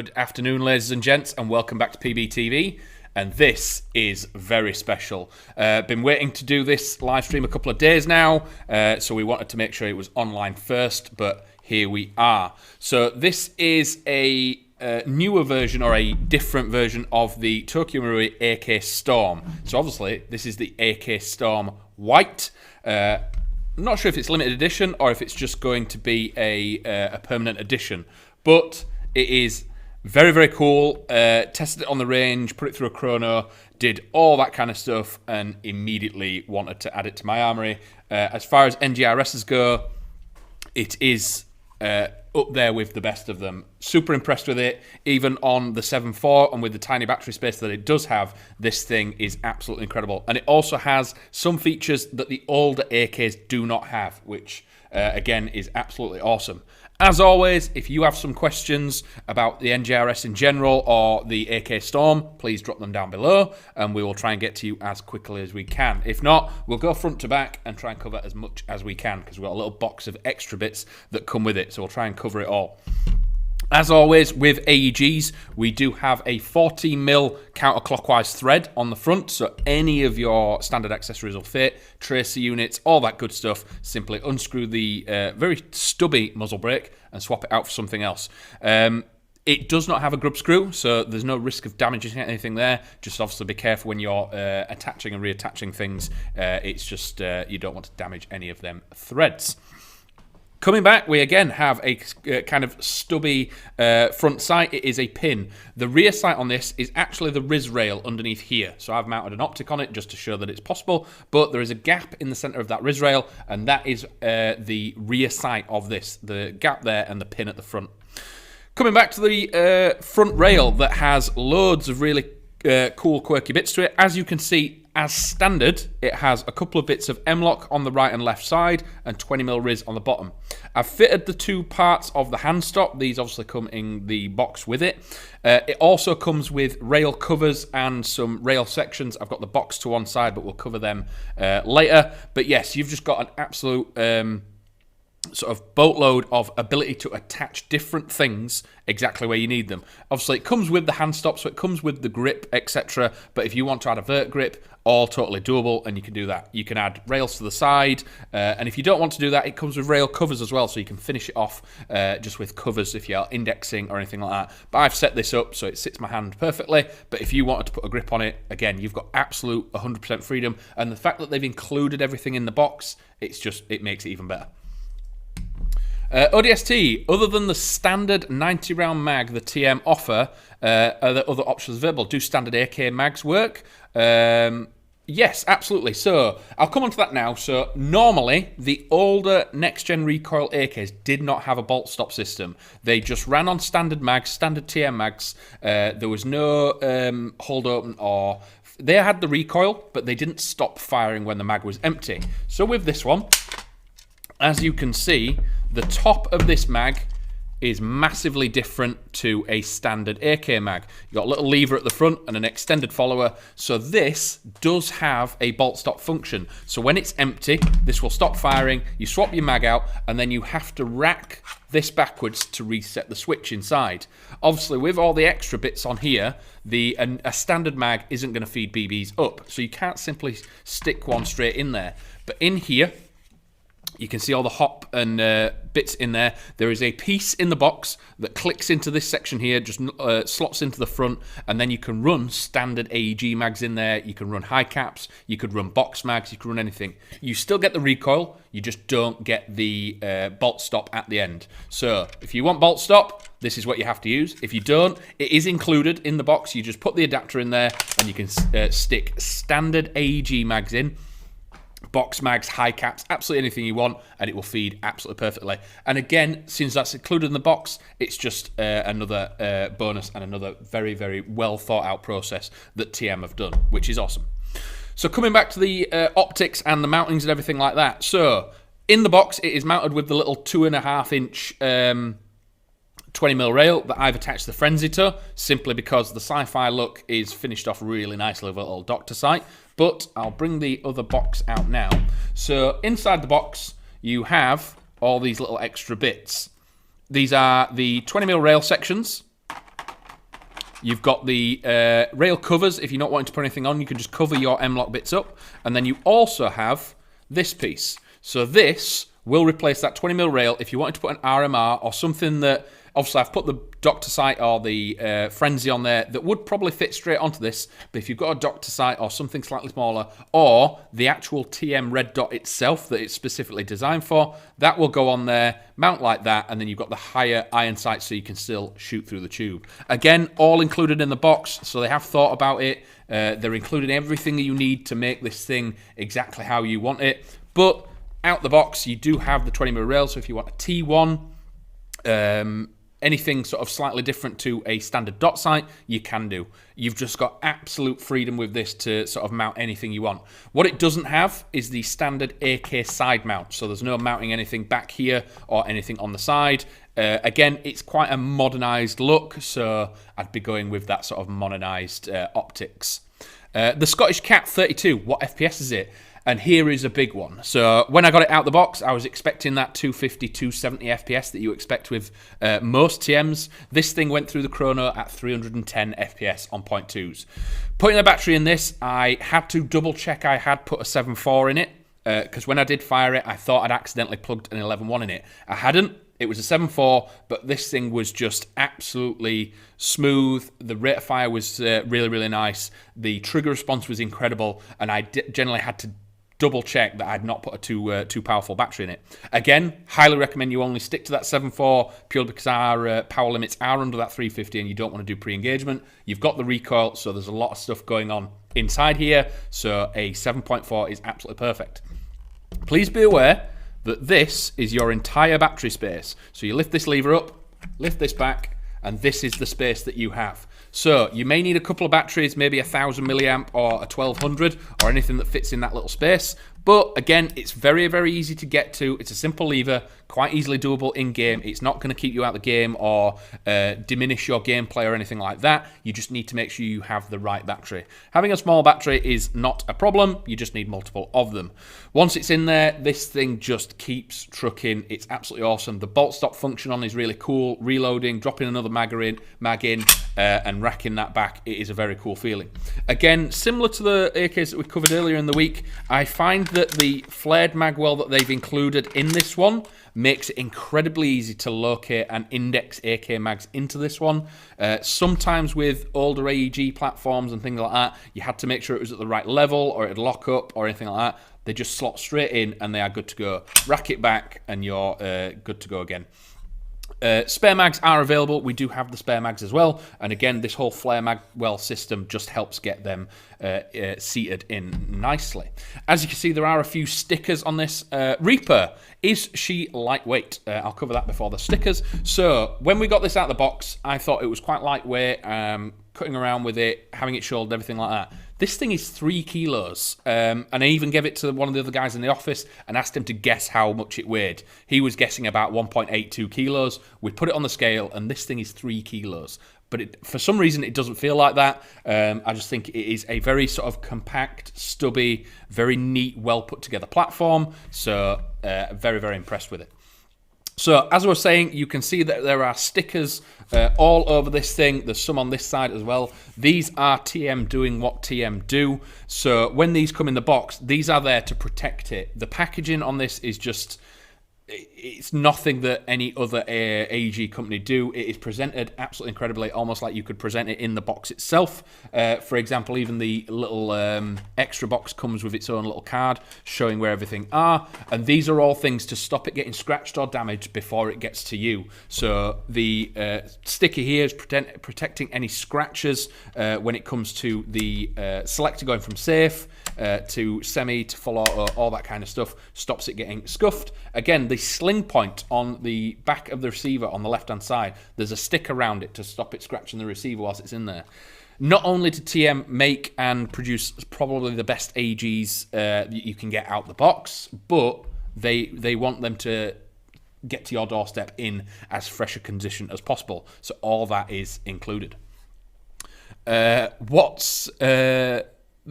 Good afternoon, ladies and gents, and welcome back to PBTV. And this is very special. Been waiting to do this live stream a couple of days now, so we wanted to make sure it was online first, but here we are. So this is a newer version or a different version of the Tokyo Marui AK Storm. So obviously, this is the AK Storm White. I'm not sure if it's limited edition or if it's just going to be a permanent edition, but it is very, very cool. Tested it on the range, put it through a chrono, did all that kind of stuff, and immediately wanted to add it to my armory. As far as NGRSs go, it is up there with the best of them. Super impressed with it. Even on the 7.4 and with the tiny battery space that it does have, this thing is absolutely incredible. And it also has some features that the older AKs do not have, which again is absolutely awesome. As always, if you have some questions about the NGRS in general or the AK Storm, please drop them down below and we will try and get to you as quickly as we can. If not, we'll go front to back and try and cover as much as we can because we've got a little box of extra bits that come with it, so we'll try and cover it all. As always, with AEGs, we do have a 14mm counterclockwise thread on the front, so any of your standard accessories will fit, tracer units, all that good stuff. Simply unscrew the very stubby muzzle brake and swap it out for something else. It does not have a grub screw, so there's no risk of damaging anything there. Just obviously be careful when you're attaching and reattaching things. It's just you don't want to damage any of them threads. Coming back, we again have a kind of stubby front sight. It is a pin. The rear sight on this is actually the RIS rail underneath here. So I've mounted an optic on it just to show that it's possible. But there is a gap in the center of that RIS rail, and that is the rear sight of this. The gap there and the pin at the front. Coming back to the front rail that has loads of really cool, quirky bits to it. As you can see, as standard, it has a couple of bits of M-lock on the right and left side and 20mm RIS on the bottom. I've fitted the two parts of the hand stop. These obviously come in the box with it. It also comes with rail covers and some rail sections. I've got the box to one side, but we'll cover them later. But yes, you've just got an absolute sort of boatload of ability to attach different things exactly where you need them. Obviously, it comes with the hand stop, so it comes with the grip, etc. But if you want to add a vert grip, all totally doable, and you can do that. You can add rails to the side, and if you don't want to do that, it comes with rail covers as well, so you can finish it off just with covers if you're indexing or anything like that. But I've set this up so it sits my hand perfectly, but if you wanted to put a grip on it, again, you've got absolute 100% freedom, and the fact that they've included everything in the box, it makes it even better. ODST, other than the standard 90-round mag the TM offer, are there other options available? Do standard AK mags work? Yes, absolutely. So, I'll come on to that now. So, normally, the older next-gen Recoil AKs did not have a bolt stop system. They just ran on standard mags, standard TM mags. There was no hold open or... They had the recoil, but they didn't stop firing when the mag was empty. So, with this one, as you can see, the top of this mag is massively different to a standard AK mag. You've got a little lever at the front and an extended follower. So this does have a bolt stop function. So when it's empty, this will stop firing, you swap your mag out, and then you have to rack this backwards to reset the switch inside. Obviously, with all the extra bits on here, a standard mag isn't going to feed BBs up. So you can't simply stick one straight in there. But in here, you can see all the hop and bits in there. There is a piece in the box that clicks into this section here, just slots into the front, and then you can run standard AEG mags in there. You can run high caps, you could run box mags, you could run anything. You still get the recoil, you just don't get the bolt stop at the end. So if you want bolt stop, this is what you have to use. If you don't, it is included in the box. You just put the adapter in there and you can stick standard AEG mags in. Box mags, high caps, absolutely anything you want, and it will feed absolutely perfectly. And again, since that's included in the box, it's just another bonus and another very, very well thought out process that TM have done, which is awesome. So coming back to the optics and the mountings and everything like that. So in the box, it is mounted with the little 2.5-inch 20mm rail that I've attached the Frenzy to, simply because the sci-fi look is finished off really nicely with a little doctor sight. But I'll bring the other box out now. So inside the box, you have all these little extra bits. These are the 20mm rail sections. You've got the rail covers. If you're not wanting to put anything on, you can just cover your M-LOK bits up. And then you also have this piece. So this will replace that 20mm rail if you wanted to put an RMR or something that, obviously I've put the Doctor Sight or the Frenzy on there that would probably fit straight onto this, but if you've got a Doctor Sight or something slightly smaller, or the actual TM red dot itself that it's specifically designed for, that will go on there, mount like that, and then you've got the higher iron sight so you can still shoot through the tube. Again, all included in the box, so they have thought about it. They're including everything that you need to make this thing exactly how you want it, but out the box, you do have the 20mm rail, so if you want a T1, anything sort of slightly different to a standard dot sight, you can do. You've just got absolute freedom with this to sort of mount anything you want. What it doesn't have is the standard AK side mount, so there's no mounting anything back here or anything on the side. Again, it's quite a modernized look, so I'd be going with that sort of modernized optics. The Scottish Cat 32, what FPS is it? And here is a big one. So when I got it out the box, I was expecting that 250, 270 FPS that you expect with most TMs. This thing went through the chrono at 310 FPS on 0.2s. Putting the battery in this, I had to double check I had put a 7.4 in it, because when I did fire it, I thought I'd accidentally plugged an 11.1 in it. I hadn't. It was a 7.4, but this thing was just absolutely smooth. The rate of fire was really, really nice. The trigger response was incredible, and I generally had to double check that I'd not put a too powerful battery in it. Again, highly recommend you only stick to that 7.4 purely because our power limits are under that 350 and you don't want to do pre-engagement. You've got the recoil, so there's a lot of stuff going on inside here, so a 7.4 is absolutely perfect. Please be aware that this is your entire battery space. So you lift this lever up, lift this back, and this is the space that you have. So you may need a couple of batteries, maybe a 1000 milliamp or a 1200 or anything that fits in that little space. But again, it's very, very easy to get to. It's a simple lever, quite easily doable in-game. It's not going to keep you out of the game or diminish your gameplay or anything like that. You just need to make sure you have the right battery. Having a small battery is not a problem. You just need multiple of them. Once it's in there, this thing just keeps trucking. It's absolutely awesome. The bolt stop function on is really cool. Reloading, dropping another mag in, and racking that back, it is a very cool feeling. Again, similar to the AKs that we covered earlier in the week, I find that the flared magwell that they've included in this one makes it incredibly easy to locate and index AK mags into this one. Sometimes with older AEG platforms and things like that, you had to make sure it was at the right level or it'd lock up or anything like that. They just slot straight in and they are good to go. Rack it back and you're good to go again. Spare mags are available. We do have the spare mags as well, and again, this whole flare magwell system just helps get them seated in nicely. As you can see, there are a few stickers on this. Reaper, is she lightweight? I'll cover that before the stickers. So when we got this out of the box, I thought it was quite lightweight, cutting around with it, having it shouldered, everything like that. This thing is 3 kilos, and I even gave it to one of the other guys in the office and asked him to guess how much it weighed. He was guessing about 1.82 kilos. We put it on the scale, and this thing is 3 kilos. But for some reason, it doesn't feel like that. I just think it is a very sort of compact, stubby, very neat, well put together platform. So very, very impressed with it. So, as I was saying, you can see that there are stickers all over this thing. There's some on this side as well. These are TM doing what TM do. So, when these come in the box, these are there to protect it. The packaging on this is just... it's nothing that any other AEG company do. It is presented absolutely incredibly, almost like you could present it in the box itself. For example, even the little extra box comes with its own little card showing where everything are. And these are all things to stop it getting scratched or damaged before it gets to you. So the sticker here is protecting any scratches when it comes to the selector going from safe to semi to full auto, all that kind of stuff. Stops it getting scuffed. Again, the sling point on the back of the receiver on the left hand side, there's a stick around it to stop it scratching the receiver whilst it's in there. Not only did TM make and produce probably the best AGs that you can get out the box, but they want them to get to your doorstep in as fresh a condition as possible. So all that is included. What's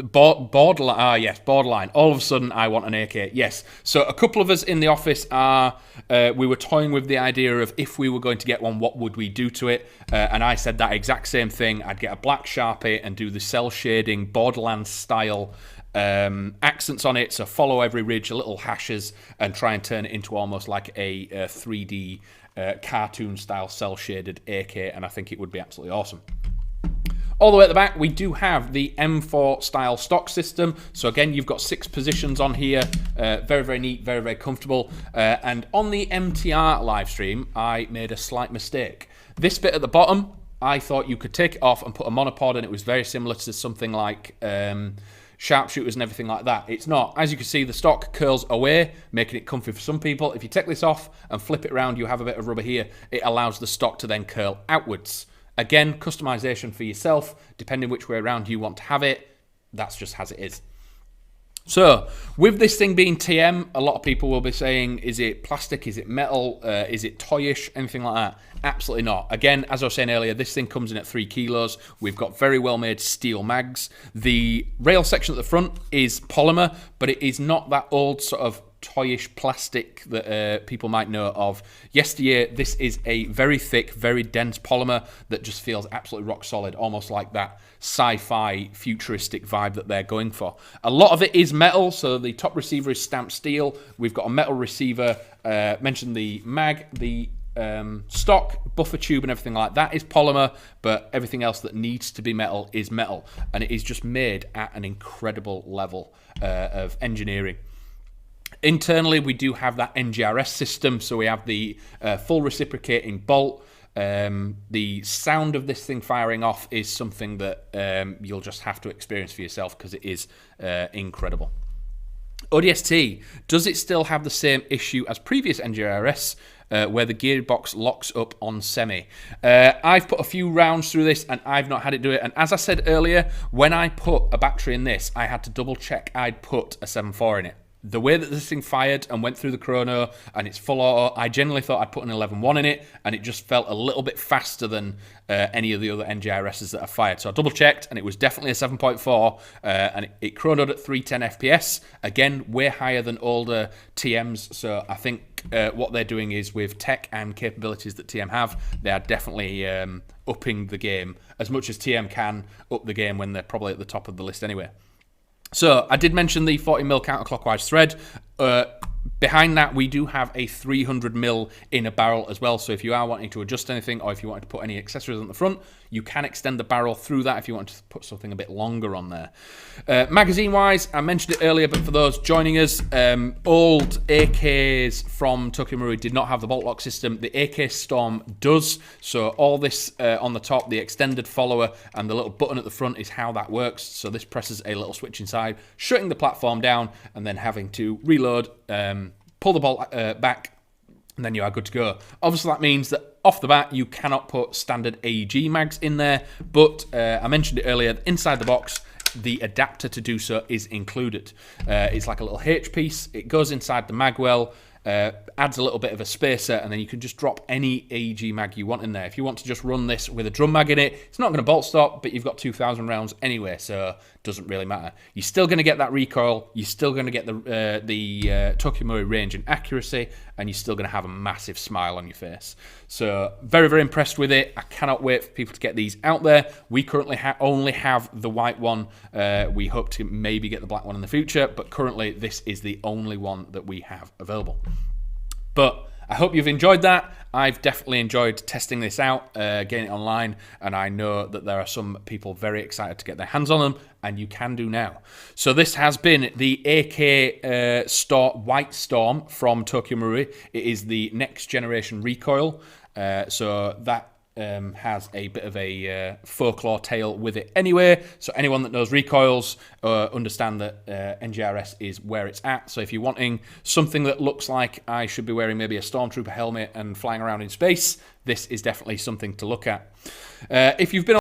Borderline. Yes, borderline. All of a sudden, I want an AK. Yes. So a couple of us in the office we were toying with the idea of if we were going to get one, what would we do to it? And I said that exact same thing. I'd get a black Sharpie and do the cell shading Borderlands style accents on it. So follow every ridge, little hashes, and try and turn it into almost like a 3D cartoon style cell shaded AK. And I think it would be absolutely awesome. All the way at the back, we do have the M4 style stock system. So again, you've got 6 positions on here. Very, very neat, very, very comfortable. And on the MTR live stream, I made a slight mistake. This bit at the bottom, I thought you could take it off and put a monopod, and it was very similar to something like sharpshooters and everything like that. It's not. As you can see, the stock curls away, making it comfy for some people. If you take this off and flip it around, you have a bit of rubber here. It allows the stock to then curl outwards. Again, customization for yourself, depending which way around you want to have it. That's just as it is. So, with this thing being TM, a lot of people will be saying, is it plastic, is it metal, is it toyish, anything like that? Absolutely not. Again, as I was saying earlier, this thing comes in at 3 kilos. We've got very well-made steel mags. The rail section at the front is polymer, but it is not that old sort of toyish plastic that people might know of yesteryear. This is a very thick, very dense polymer that just feels absolutely rock solid, almost like that sci-fi futuristic vibe that they're going for. A lot of it is metal, so the top receiver is stamped steel. We've got a metal receiver. Mentioned the mag, the stock, buffer tube and everything like that is polymer, but everything else that needs to be metal is metal, and it is just made at an incredible level of engineering. Internally, we do have that NGRS system, so we have the full reciprocating bolt. The sound of this thing firing off is something that you'll just have to experience for yourself because it is incredible. ODST, does it still have the same issue as previous NGRS where the gearbox locks up on semi? I've put a few rounds through this and I've not had it do it. And as I said earlier, when I put a battery in this, I had to double check I'd put a 7.4 in it. The way that this thing fired and went through the chrono and it's full auto, I generally thought I'd put an 11.1 in it, and it just felt a little bit faster than any of the other NGRSs that I've fired. So I double checked and it was definitely a 7.4 and it chronoed at 310 FPS. Again, way higher than older TMs. So I think what they're doing is with tech and capabilities that TM have, they are definitely upping the game as much as TM can up the game when they're probably at the top of the list anyway. So I did mention the 40mm counterclockwise thread. Behind that, we do have a 300mm inner barrel as well. So if you are wanting to adjust anything, or if you wanted to put any accessories on the front, you can extend the barrel through that if you want to put something a bit longer on there. Magazine-wise, I mentioned it earlier, but for those joining us, old AKs from Tokyo Marui did not have the bolt lock system. The AK Storm does. So all this on the top, the extended follower, and the little button at the front is how that works. So this presses a little switch inside, shutting the platform down, and then having to reload, pull the bolt back, and then you are good to go. Obviously, that means that off the bat, you cannot put standard AEG mags in there, but I mentioned it earlier, inside the box, the adapter to do so is included. It's like a little H piece. It goes inside the mag well, adds a little bit of a spacer, and then you can just drop any AEG mag you want in there. If you want to just run this with a drum mag in it, it's not going to bolt stop, but you've got 2,000 rounds anyway, so it doesn't really matter. You're still going to get that recoil, you're still going to get the Tokyo Marui range and accuracy, and you're still going to have a massive smile on your face. So very, very impressed with it. I cannot wait for people to get these out there. We currently only have the white one. We hope to maybe get the black one in the future, but currently this is the only one that we have available. But I hope you've enjoyed that. I've definitely enjoyed testing this out, getting it online, and I know that there are some people very excited to get their hands on them, and you can do now. So this has been the AK White Storm from Tokyo Marui. It is the next generation recoil, so that has a bit of a folklore tale with it anyway. So anyone that knows recoils understand that NGRS is where it's at. So if you're wanting something that looks like I should be wearing maybe a Stormtrooper helmet and flying around in space, this is definitely something to look at. If you've been